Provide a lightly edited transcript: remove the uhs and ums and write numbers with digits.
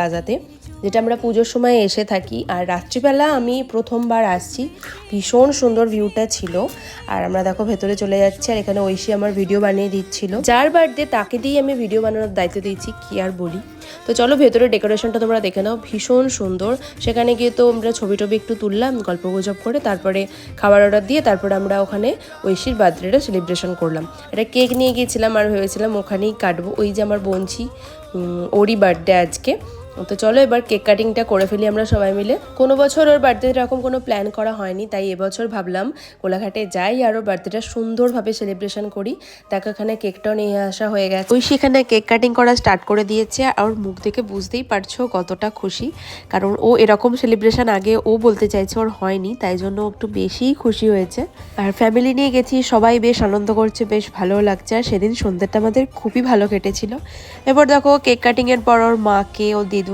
প্লাজাতে, যেটা আমরা পুজোর সময় এসে থাকি। আর রাত্রিবেলা আমি প্রথমবার আসছি, ভীষণ সুন্দর ভিউটা ছিল। আর আমরা দেখো ভেতরে চলে যাচ্ছি, আর এখানে ঐশী আমার ভিডিও বানিয়ে দিচ্ছিল। যার বার্থডে তাকে দিয়েই আমি ভিডিও বানানোর দায়িত্ব দিয়েছি, কি আর বলি। তো চলো ভেতরে ডেকোরেশনটা তোমরা দেখে নাও, ভীষণ সুন্দর। সেখানে গিয়ে তো আমরা ছবি টবি একটু তুললাম গল্প গুজব করে, তারপরে খাবার অর্ডার দিয়ে তারপরে আমরা ওখানে ঐশীর বার্থডেটা সেলিব্রেশন করলাম। একটা কেক নিয়ে গিয়েছিলাম আর ভেবেছিলাম ওখানেই কাটবো। ওই যে আমার বোনছি, ওরই বার্থডে আজকে। তো চলো এবার কেক কাটিংটা করে ফেলি আমরা সবাই মিলে। কোনো বছর ওর বার্থডে এরকম কোনো প্ল্যান করা হয়নি, তাই এবছর ভাবলাম কোলাঘাটে যাই আর ওর বার্থডেটা সুন্দরভাবে সেলিব্রেশন করি। দেখো এখানে কেকটাও নিয়ে আসা হয়ে গেছে। ওই সেখানে কেক কাটিং করা স্টার্ট করে দিয়েছে, আর ওর মুখ দেখে বুঝতেই পারছো কতটা খুশি, কারণ ও এরকম সেলিব্রেশন আগে ও বলতে চাইছে ওর হয়নি, তাই জন্য একটু বেশিই খুশি হয়েছে। আর ফ্যামিলি নিয়ে গেছি, সবাই বেশ আনন্দ করছে, বেশ ভালো লাগছে। আর সেদিন সন্ধ্যাটা আমাদের খুবই ভালো কেটেছিল। এবার দেখো কেক কাটিংয়ের পর ওর মাকে ও দিদুন